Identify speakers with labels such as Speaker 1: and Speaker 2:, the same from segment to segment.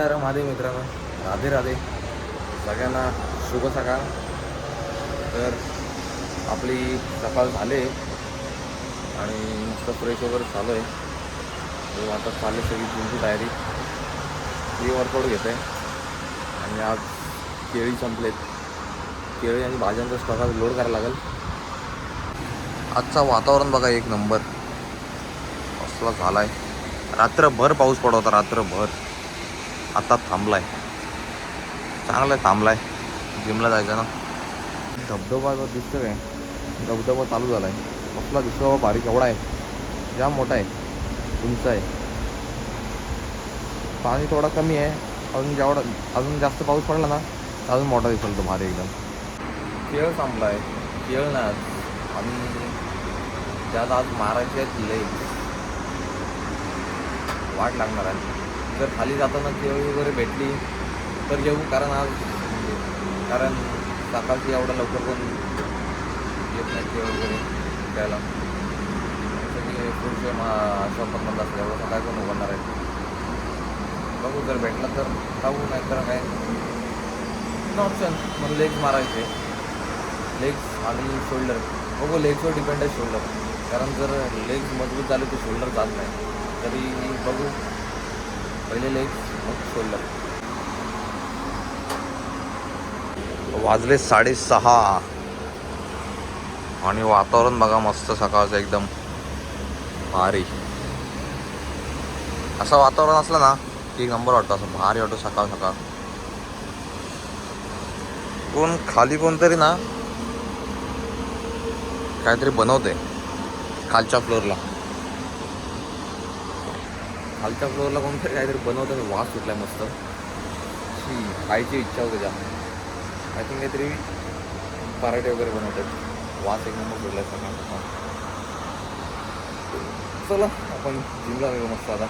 Speaker 1: तर माझे मित्रांनो, राधे राधे सगळ्यांना, शुभ सकाळ. तर आपली सकाळ झाले आणि मस्त फ्रेश वगैरे चालू आहे. तो आता चालू सगळी तुमची तयारी, प्री वर्कआउट घेत आहे. आणि आज केळी संपलेत, केळी आणि भाज्यांचा स्टॉक आज लोड करायला लागेल. आजचा वातावरण बघा, एक नंबर असला झाला आहे. रात्रभर पाऊस पडत होता, रात्रभर. आता थांबलाय, चांगला थांबलाय. जिमला जायचं ना. धबधबा दिसतो काय, धबधबा चालू झाला आहे. कसला दिसतो बाबा, बारीक एवढा आहे, जाम मोठा आहे, उंच आहे. पाणी थोडा कमी आहे, अजून जास्त पाऊस पडला ना अजून मोठा दिसेल तो भारी एकदम. खेळ संपला आहे, खेळ ना आणि त्यात आज मारायचे आहेत लेग. वाट लागणार आहे. जर खाली जाताना केळी वगैरे भेटली तर जेवू, कारण सकाळची एवढं लवकर कोण येत नाही केळी वगैरे द्यायला. सगळे पुढचे शॉप पण बंद असले, एवढं सकाळी कोण उघडणार आहे. बघू, जर भेटला तर खाऊ, नाही तर काय ऑप्शन. मग लेग्स मारायचे, लेग्स आणि शोल्डर. बघू, लेग्सवर डिपेंड आहे शोल्डर, कारण जर लेग्स मजबूत झाले तर शोल्डर जात नाही. तरी बघू, पहिले लेग्स मग शोल्डर. वाजले 6:30 आणि वातावरण बघा मस्त सकाळचं एकदम भारी. असं वातावरण असलं ना की एक नंबर वाटतं, असं भारी वाटतं सकाळ सकाळ. खाली कोणतरी ना काहीतरी बनवते खालच्या फ्लोअरला कोणतरी काहीतरी बनवतं. वास सुटलाय मस्त, खायची इच्छा होते जाम. आय थिंक काहीतरी पराठे वगैरे बनवतात. वास एक नंबर सुटलाय सकाळ. चला आपण जिमला गेलो मस्त आता.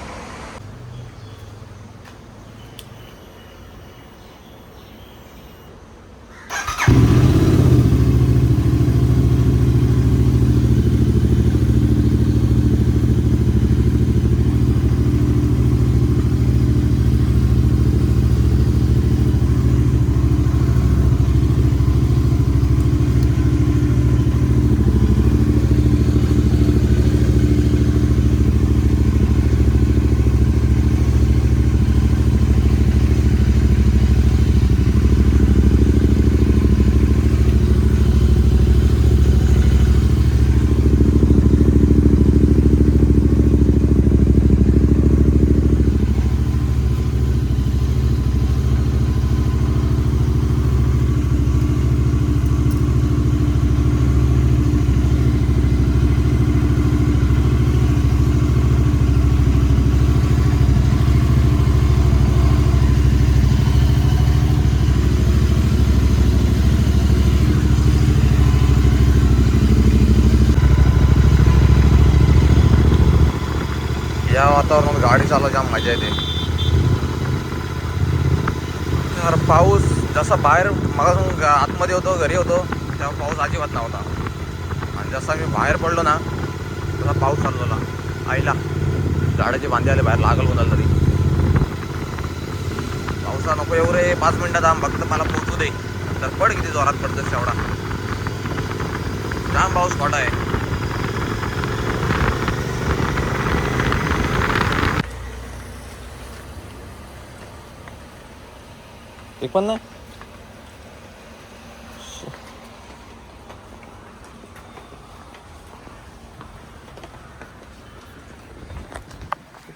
Speaker 1: या वातावरणात गाडी चालवायची जाम मजा येते. पाऊस जसा बाहेर मग आतमध्ये होतो, घरी होतो तेव्हा पाऊस अजिबात नव्हता. आणि जसा मी बाहेर पडलो ना तसा पाऊस चालू झाला. आईला झाडाचे बांधे आले बाहेर, लागल कोणाला तरी. पावसा नको एवढे 5 मिनिटात आम, फक्त मला पोचू दे. तर पड, किती जोरात पडतं तेवढा. जाम पाऊस मोठा आहे. एक पण नाही.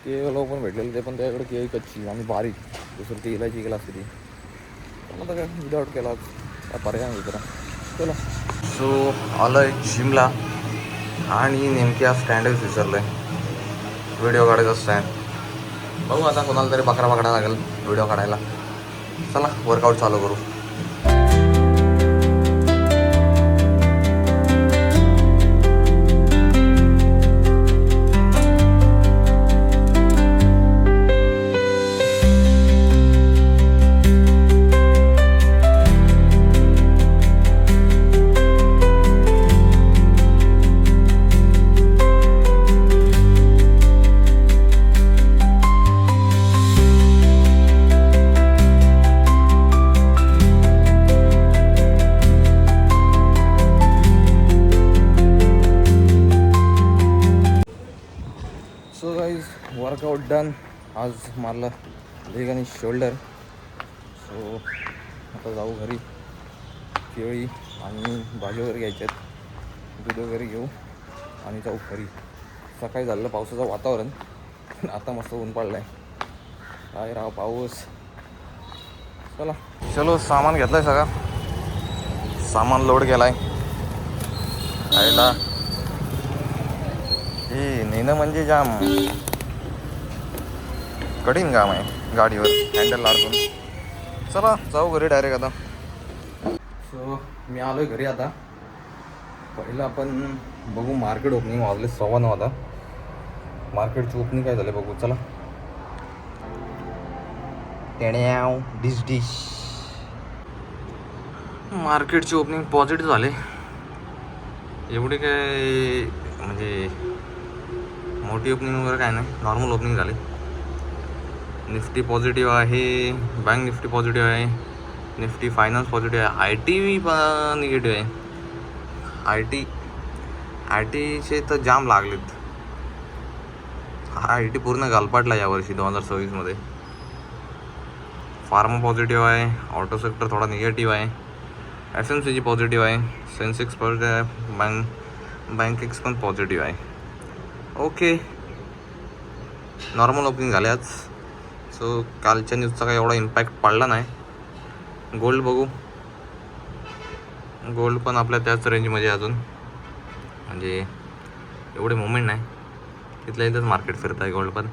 Speaker 1: केळी पण भेटलेलं ते, पण त्याकडे केळी कच्ची आणि बारीक. दुसरं ती इलायची केला असते ती. पण आता काय विदाउट केला पर्याय नाही दुसरा. चला, सो आलोय जिमला आणि नेमक्या स्टँडच विसरलोय, व्हिडिओ काढायचा स्टँड. बघू आता कोणाला तरी बकरा पकडायला लागेल व्हिडिओ काढायला. चला वर्कआउट चालू करू. डन. आज मारला लेग आणि शोल्डर. सो आता जाऊ घरी. केळी आणि भाजी वगैरे घ्यायच्या आहेत. दूध वगैरे घेऊ आणि जाऊ घरी. सकाळी झालेलं पावसाचं वातावरण, पण आता मस्त ऊन पडलं आहे. काय राव पाऊस. चलो सामान घेतलं आहे सगळं. सामान लोड केला आहे. आयला हे नेणं म्हणजे जाम कठीण काम आहे. गाडीवर हँडल लाडून. चला जाऊ घरी डायरेक्ट आता. सो मी आलो आहे घरी आता. पहिलं आपण बघू मार्केट ओपनिंग. वाजले 9:15 आता. मार्केटची ओपनिंग काय झाले बघू. चला. टेण्याव डिश डिश. मार्केटची ओपनिंग पॉझिटिव्ह झाले. एवढी काय म्हणजे मोठी ओपनिंग वगैरे काय नाही, नॉर्मल ओपनिंग झाली. निफ्टी पॉझिटिव्ह आहे, बँक निफ्टी पॉझिटिव्ह आहे, निफ्टी फायनान्स पॉझिटिव्ह आहे, आय टी पण निगेटिव्ह आहे. आय टीचे तर जाम लागलेत. आय टी पूर्ण गालपाटला यावर्षी 2026मध्ये. फार्मा पॉझिटिव्ह आहे, ऑटो सेक्टर थोडा निगेटिव्ह आहे, FMCG पॉझिटिव्ह आहे, सेन्सेक्स पॉझिटिव्ह आहे, बँकेक्स पण पॉझिटिव्ह आहे. ओके, नॉर्मल ओपनिंग झाले आज. सो कालच्या न्यूजचा काही एवढा इम्पॅक्ट पडला नाही. गोल्ड बघू. गोल्ड पण आपल्या त्याच रेंजमध्ये अजून, म्हणजे एवढे मुवमेंट नाही. तिथल्या इथंच मार्केट फिरत आहे गोल्ड पण.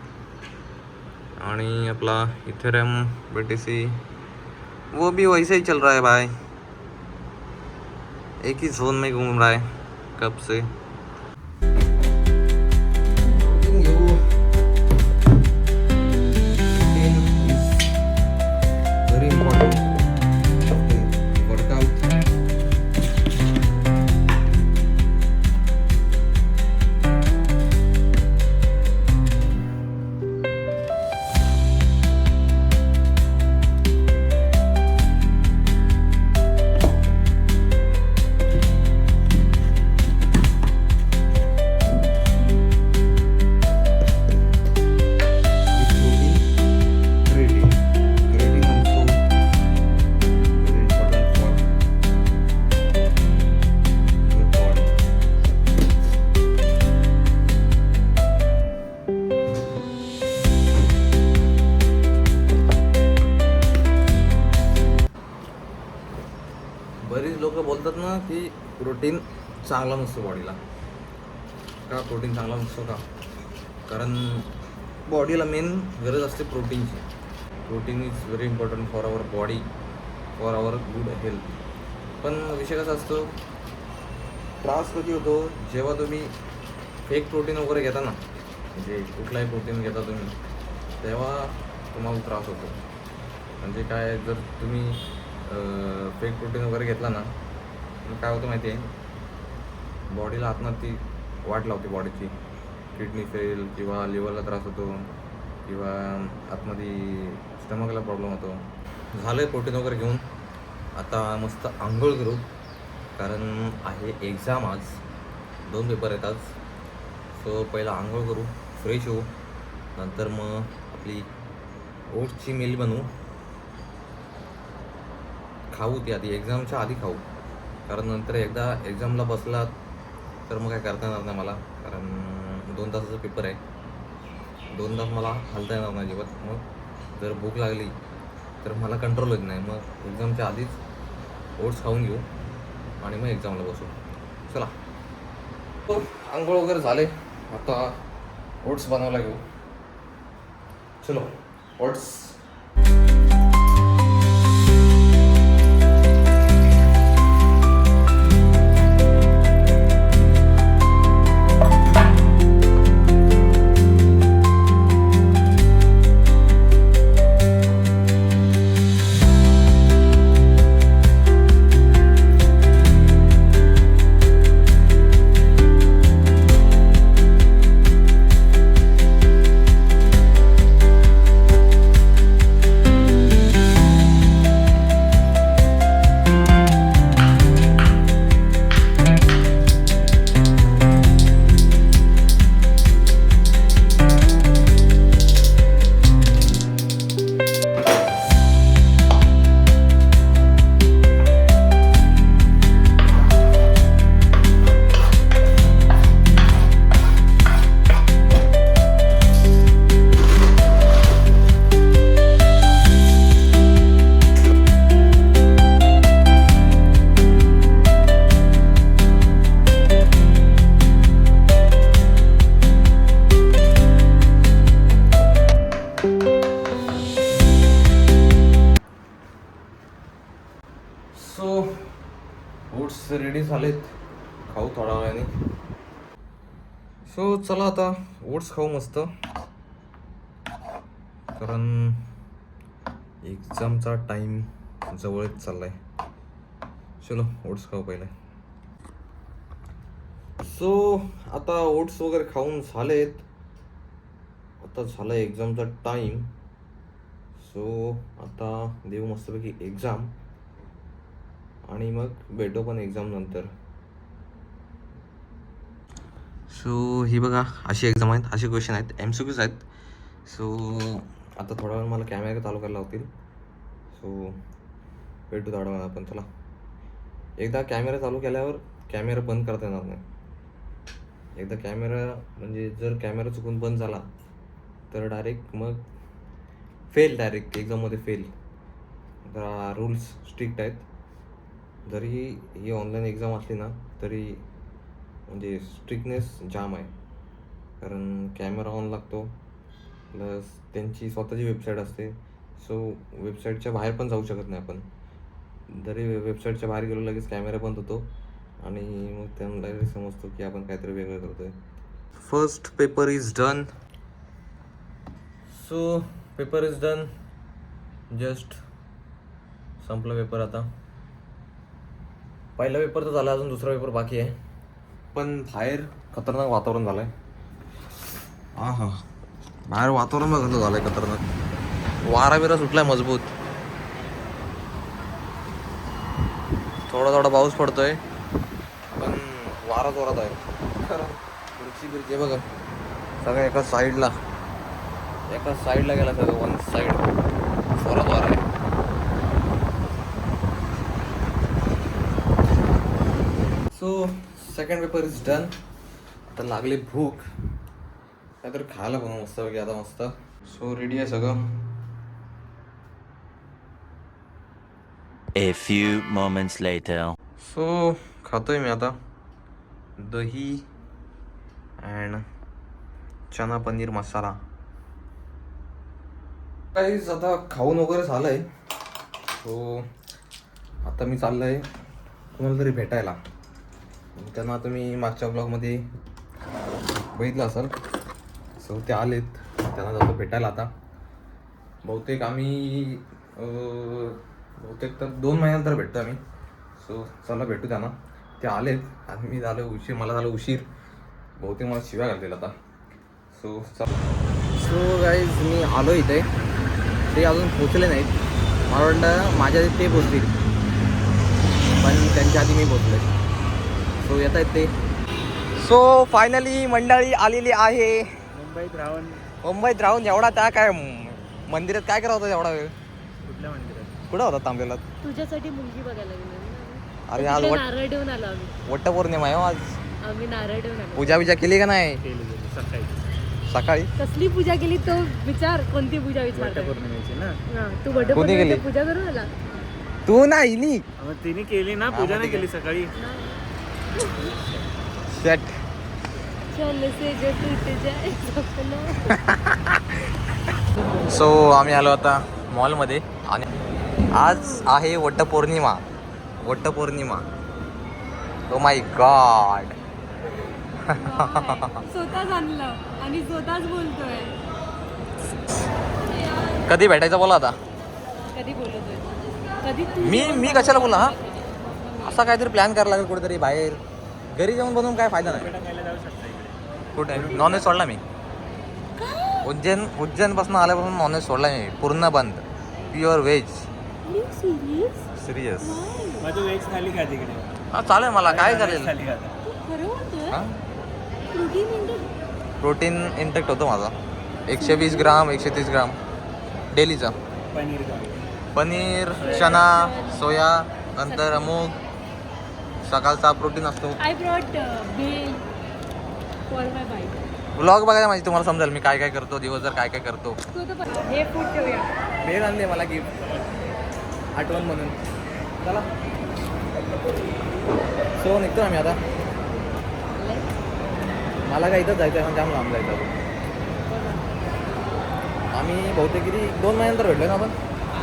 Speaker 1: आणि अपना इथेरियम BTC वो भी वैसे ही चल रहा है भाई. एक ही जोन में घूम रहा है कब से. Very important. बरीच लोक बोलतात ना की प्रोटीन चांगला नसतो बॉडीला. का प्रोटीन चांगला नसतो का? कारण बॉडीला मेन गरज असते प्रोटीनची. Protein is very important for our body, for our good health. पण विषय कसा असतो, त्रास कधी होतो जेव्हा तुम्ही फेक प्रोटीन वगैरे घेता ना, म्हणजे कुठलाही प्रोटीन घेता तुम्ही, तेव्हा तुम्हाला त्रास होतो. म्हणजे काय, जर तुम्ही फेक प्रोटीन वगैरे घेतला ना, मग काय होतं माहिती आहे, बॉडीला आतनं ती वाट लावते बॉडीची. किडनी फेल किंवा लिव्हरला त्रास होतो किंवा आतमध्ये स्टमकला प्रॉब्लेम होतो. झालं आहे प्रोटीन वगैरे घेऊन. आता मस्त आंघोळ करू, कारण आहे एक्झाम आज. 2 पेपर आहेत आज. सो पहिला आंघोळ करू, फ्रेश होऊ, नंतर मग आपली ओट्सची मिल बनवू, खाऊ. ती आधी एक्झामच्या आधी खाऊ, कारण नंतर एकदा एक्झामला बसला तर मग काय करता येणार नाही मला. कारण 2 तासाचा पेपर आहे. 2 तास मला हलता येणार नाही जेवत. मग जर भूक लागली तर मला कंट्रोल होत नाही. मग एक्झामच्या आधीच ओट्स खाऊन घेऊ आणि मग एक्झामला बसू. चला, आंघोळ वगैरे झाले. आता ओट्स बनवायला घेऊ. चलो ओट्स. ओट्स रेडी झालेत, खाऊ थोड्या वेळाने. सो चला आता ओट्स खाऊ मस्त, कारण एक्झामचा टाईम जवळच चाललाय. चलो ओट्स खाऊ पहिले. सो आता ओट्स वगैरे खाऊन झालेत. आता झाला एक्झामचा टाईम. सो आता देऊ मस्तपैकी एक्झाम आणि मग भेटू पण एक्झाम नंतर. सो ही बघा अशी एक्झाम आहेत, असे क्वेश्चन आहेत, MCQs आहेत. सो आता थोडा वेळ मला कॅमेरा चालू करायला लावतील. सो भेटू थोडा वेळ आपण. चला, एकदा कॅमेरा चालू केल्यावर कॅमेरा बंद करता येणार नाही. एकदा कॅमेरा म्हणजे जर कॅमेरा चुकून बंद झाला तर डायरेक्ट मग फेल, डायरेक्ट एक्झाममध्ये फेल. आता रूल्स स्ट्रिक्ट आहेत. जरी ही ऑनलाईन एक्झाम असली ना तरी म्हणजे स्ट्रिक्टनेस जाम आहे, कारण कॅमेरा ऑन लागतो, प्लस त्यांची स्वतःची वेबसाईट असते. सो वेबसाईटच्या बाहेर पण जाऊ शकत नाही आपण. जरी वेबसाईटच्या बाहेर गेलो लगेच कॅमेरा बंद होतो आणि मग त्यांना डायरेक्ट समजतो की आपण काहीतरी वेगळं करतोय. First paper is done. So paper is done, just संपला पेपर. आता पहिला पेपर तर झाला, अजून दुसरा पेपर बाकी आहे. पण बाहेर खतरनाक वातावरण झालं आहे. हां, बाहेर वातावरण बघा झालं आहे खतरनाक. वारा बिरा सुटला आहे मजबूत. थोडा थोडा पाऊस पडतोय पण वारा जोरात आहे. खुर्ची बिरची बघा सगळं एका साईडला गेला, सगळं वन साईड जोरात वारा आहे. So second paper is done. आता लागली भूक, काहीतरी खायला पण मस्त वगैरे आता मस्त. सो रेडी आहे सगळं.
Speaker 2: A few moments later.
Speaker 1: So खातोय मी आता दही अँड चना पनीर मसाला. काहीच आता खाऊन वगैरे झालंय. सो आता मी चाललंय कोणाला तरी भेटायला. त्यांना तुम्ही मागच्या ब्लॉगमध्ये बघितलं असेल. सो ते आलेत, त्यांना जातो भेटायला आता. बहुतेक तर 2 महिन्यानंतर भेटतो आम्ही. सो चला भेटू त्यांना. ते आलेत आणि मी मला झालं उशीर. बहुतेक मला शिव्या घालतील आता. सो गाईज मी आलो इथे. ते अजून पोचले नाहीत. मला वाटतं माझ्या आधी ते पोचतील, पण त्यांच्या आधी मी पोचले. सो येत आहेत ते. सो फायनली मंडळी आलेली आहे मुंबईत राहून. एवढा त्या काय मंदिरात काय करत होता एवढा वेळ?
Speaker 3: कुठल्या मंदिरात?
Speaker 1: कुठं होता थांबलेला?
Speaker 4: तुझ्यासाठी मुलगी बघायला गेलो.
Speaker 1: अरे आज
Speaker 4: नारळ देऊन आलो आम्ही.
Speaker 1: वटपौर्णिमा आहे आज.
Speaker 4: आम्ही नारळ देऊन आलो.
Speaker 1: पूजा केली का नाही?
Speaker 3: केली सकाळी.
Speaker 1: सकाळी
Speaker 4: कसली पूजा केली तो विचार. कोणती पूजा विचार?
Speaker 3: वटपौर्णिमेची ना.
Speaker 4: तू
Speaker 1: कोणी केली?
Speaker 4: वटपौर्णिमेची पूजा करून आला?
Speaker 1: तू नाही नी
Speaker 3: मग तिने केली ना पूजा, नाही केली सकाळी.
Speaker 1: शट.
Speaker 4: चल से जो टूट जाए सपना.
Speaker 1: सो आम्ही आलो आता मॉलमध्ये आणि आज आहे वटपौर्णिमा. Oh my God.
Speaker 4: स्वतःच आणलं आणि स्वतःच बोलतोय.
Speaker 1: कधी भेटायचं बोला आता.
Speaker 4: कधी बोलतोय? कधी तू
Speaker 1: मी कशाला बोला. हा असा काहीतरी प्लॅन करायला लागेल कुठेतरी बाहेर. घरी जाऊन बनवून काय फायदा नाही.
Speaker 3: जाऊ शकता इकडे.
Speaker 1: कुठे नॉनव्हेज सोडला मी. उज्जैनपासून आल्यापासून नॉनव्हेज सोडला मी पूर्ण बंद. Pure veg. सिरियस.
Speaker 3: माझं वेज थाली खा तिकडे.
Speaker 1: हा चालेल मला. काय चालेल.
Speaker 3: थाली खाता.
Speaker 4: खरं बोलतोय?
Speaker 1: हा
Speaker 4: प्रोटीन इंटेक?
Speaker 1: प्रोटीन इंटेक्ट होतो माझा 120 ग्राम 130 ग्राम डेलीचा.
Speaker 3: पनीर खा.
Speaker 1: पनीर, चना, सोया, नंतर मूग. सकाळचा प्रोटीन असतो.
Speaker 4: I brought bell for my bike.
Speaker 1: Vlog बघायला माझी तुम्हाला समजेल मी काय काय करतो दिवसभर, काय काय करतो.
Speaker 4: हे फूड ठेवूया.
Speaker 1: बेल आणले मला गिफ्ट आठवण म्हणून. चला सो निघतो आम्ही आता. मला काय इथंच जायचं आहे, जाम लांब जायचं. आम्ही बहुतेक किती 2 महिन्यानंतर भेटलो ना आपण.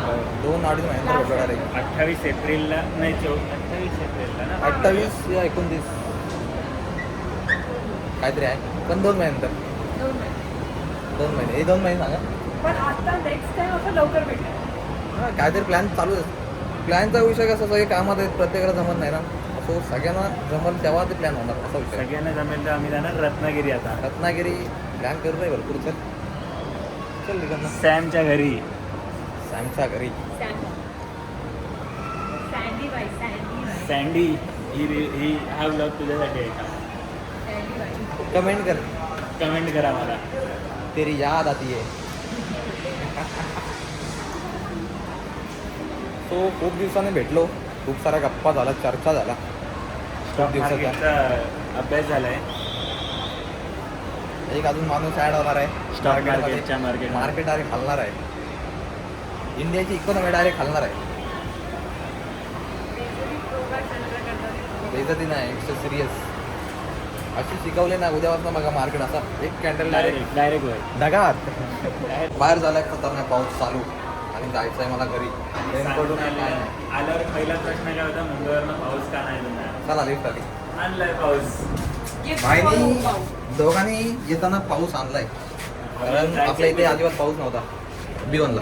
Speaker 1: 2-2.5 महिन्यानंतर भेटलो डायरेक्ट.
Speaker 3: 28 एप्रिलला नाही 28 एप्रिलला ना
Speaker 1: 28 या 29 काहीतरी आहे, पण 2 महिन्यानंतर. 2 महिने हे 2 महिने सांगा.
Speaker 5: पण आता नेक्स्ट टाइम आपण लवकर भेटूया.
Speaker 1: हां काहीतरी प्लॅन चालू आहे. प्लॅनचा विषय कसा सगळे कामात आहेत, प्रत्येकाला जमत नाही ना. सो सगळ्यांना जमल तेव्हा ते प्लॅन होणार असा विषय.
Speaker 3: सगळ्यांना जमेल तर आम्ही जाणार रत्नागिरी आता
Speaker 1: रत्नागिरी प्लॅन करत आहे भरपूर. चल निघाल
Speaker 3: सॅमच्या घरी.
Speaker 1: सॅमच्या घरी.
Speaker 5: सँडी बाई
Speaker 3: सँडी ही हा ब्लॉग तुझ्यासाठी आहे का?
Speaker 1: कमेंट कर,
Speaker 3: कमेंट करा मला.
Speaker 1: तेरी याद आती है. सो खूप दिवसाने भेटलो, खूप साऱ्या गप्पा झाला, चर्चा झाला.
Speaker 3: स्टॉक
Speaker 1: दिवसाचा.
Speaker 3: मार्केटचा अभ्यास झालाय.
Speaker 1: एक अजून माणूस ॲड होणार आहे
Speaker 3: स्टॉक मार्केटच्या मार्केट
Speaker 1: मार्केट डायरेक्ट हलणार आहे. इंडियाची इकॉनॉमी डायरेक्ट हलणार आहे. बेइज्जती नाही, इट्स सिरियस. अशी शिकवले ना उद्यापासून बघा मार्केट असा एक कॅन्डल डायरेक्ट
Speaker 3: डायरेक्ट वर
Speaker 1: ढगात. बाहेर झालाय खतरनाक पाऊस चालू आणि जायचं आहे मला घरी. रेनकोट
Speaker 3: आल्यावर पहिला प्रश्न काय होता, मुंबईवरनं पाऊस का नाही येणार?
Speaker 1: चला लिफ्ट आली.
Speaker 3: आणलाय पाऊस.
Speaker 1: भाईनी दोघांनी येताना पाऊस आणलाय, कारण आपल्या इथे अजिबात पाऊस नव्हता. B1ला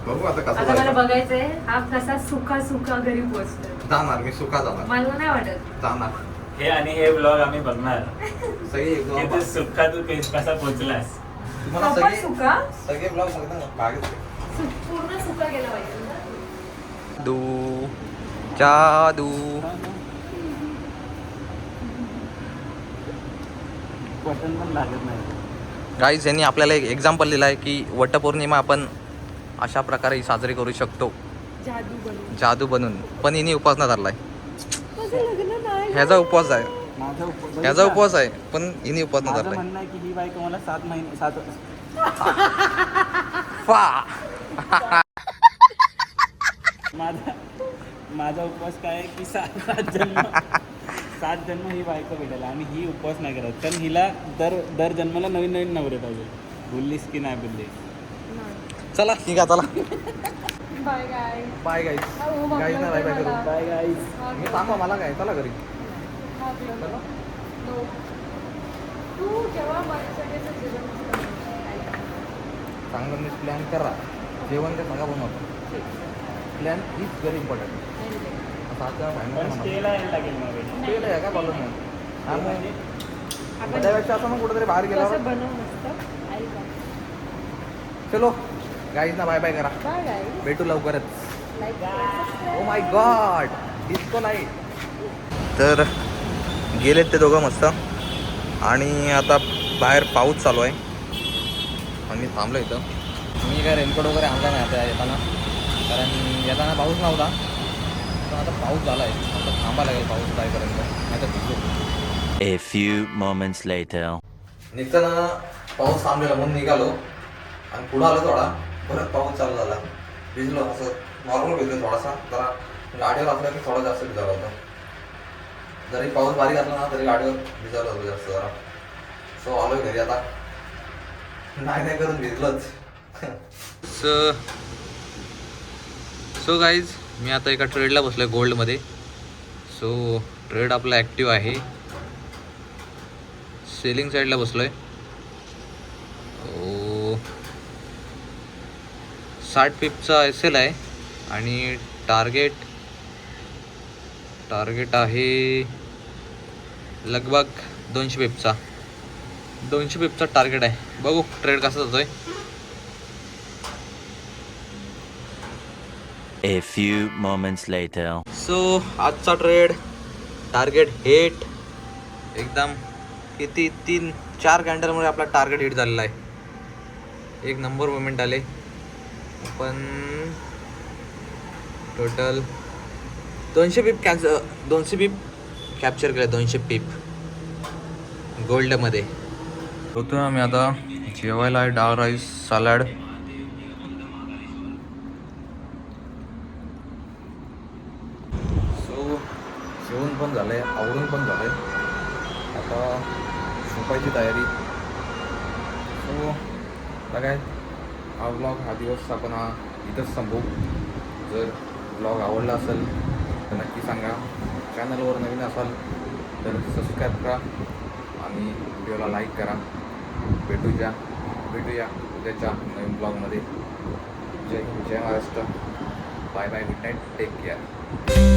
Speaker 1: बघू आता कसं
Speaker 5: आता मला
Speaker 1: जायचं.
Speaker 5: बघायचंय हा कसा सुका सुका घरी पोहोचतोय.
Speaker 1: जाणार मी सुका जाणार
Speaker 5: मला नाही वाटत.
Speaker 1: जाणार
Speaker 3: हे आणि हे ब्लॉग आम्ही बघणार.
Speaker 1: सगळे
Speaker 3: हे तू
Speaker 1: एकदम
Speaker 3: सुक्का तू कसा पोहोचलास.
Speaker 1: तुम्हाला
Speaker 5: Proper सुका
Speaker 1: सगळे ब्लॉग बघता बागेत.
Speaker 5: पूर्ण सुका गेला पाहिजे ना.
Speaker 1: दू जादू
Speaker 3: बटन पण लागत नाही.
Speaker 1: गाईज यांनी आपल्याला एक एक्झाम्पल दिलं आहे की वटपौर्णिमा आपण अशा प्रकारे साजरी करू शकतो,
Speaker 5: जादू बनवून.
Speaker 1: जादू बनून. पण हिने उपवास नाही धरलाय.
Speaker 5: माझं लग्न नाही.
Speaker 1: ह्याचा उपवास आहे,
Speaker 3: माझा
Speaker 1: ह्याचा उपवास आहे, पण हिने उपवास नाही
Speaker 3: माझं
Speaker 1: धरलाय.
Speaker 3: म्हणणं आहे की ही बायको मला 7 महिने 7 माझा उपवास काय आहे की 7 जन्म ही बायको भेटेल आणि ही उपवास नाही करत. पण हिला दर जन्माला नवीन नवीन नवरे पाहिजे. बोललीस की नाही बोललीस?
Speaker 1: चला ठीक आहे, चला
Speaker 5: bye guy.
Speaker 1: Bye guys. Guys ना बाय बाय करू.
Speaker 3: Bye guys.
Speaker 1: मी सांगा मला काय, चला घरी.
Speaker 5: तू जेव्हा माझ्यासाठी असं जेवण
Speaker 1: चांगलं नीट प्लॅन करा. जेवण ते सगळं बनवतो. Plan is very important.
Speaker 3: पण स्टेला यायला लागेल मग.
Speaker 1: ते काय काय प्रॉब्लेम नाही. हा
Speaker 3: म्हणजे
Speaker 1: मग त्यापेक्षा असं मग कुठेतरी बाहेर गेल्यावर
Speaker 5: कसं बनव मस्त. आई का.
Speaker 1: चलो गाईज ना बाय बाय करा.
Speaker 5: बाय गाय.
Speaker 1: भेटू लवकरच.
Speaker 5: Like
Speaker 1: oh my God disco light. तर गेलेत ते दोघं मस्त. आणि आता बाहेर पाऊस चालू आहे आणि मी थांबलो इथं. मी काय रेनकोट वगैरे आणला नाही आता येताना, कारण येताना पाऊस नव्हता. पण आता पाऊस झाला आहे, आता थांबा लागेल पाऊस जाईपर्यंत, नाही तर भिजू.
Speaker 2: A few moments later.
Speaker 1: निघताना पाऊस थांबलेला म्हणून निघालो आणि पुढं आलो थोडा, परत पाऊस चालू झाला. भिजलो, असं नॉर्मल भिजलो थोडासा. जरा गाडीवर असलं की थोडा जास्त भिजायला होतं. जरी पाऊस बारीक असला ना तरी गाडीवर भिजायला होतं जास्त जरा. सो आलो घरी आता. नाही करून भिजलोच. सो गाईज मी आता एका ट्रेडला बसलो आहे गोल्डमध्ये. सो ट्रेड आपला ॲक्टिव्ह आहे. सेलिंग साईडला बसलो आहे. 60 पिपचा SL आहे आणि टार्गेट आहे लगभग 200 पिपचा. 200 पिपचा टार्गेट आहे. बघू ट्रेड कसा जातोय.
Speaker 2: A few moments later.
Speaker 1: So आजचा ट्रेड टार्गेट हिट एकदम. किती 3-4 कॅन्डलमुळे आपला टार्गेट हिट झालेला आहे. एक नंबर मुवमेंट आले. पण टोटल 200 पिप 200 पिप कॅप्चर केले. 200 पिप गोल्डमध्ये होतो. आम्ही आता जेवायला आहे डाळ राईस सॅलड. सो जेवण पण झालं आहे, आवरून पण झालं आहे. आता झोपायची तयारी. सो तर काय हा ब्लॉग हा दिवस आपण इथंच संपवू. जर ब्लॉग आवडला असेल तर नक्की सांगा. चॅनलवर नवीन असाल तर सबस्क्राईब करा आणि व्हिडिओला लाईक करा. भेटूया उद्याच्या नवीन ब्लॉगमध्ये. जय हिंद, जय Maharashtra. Bye bye, good night, take care.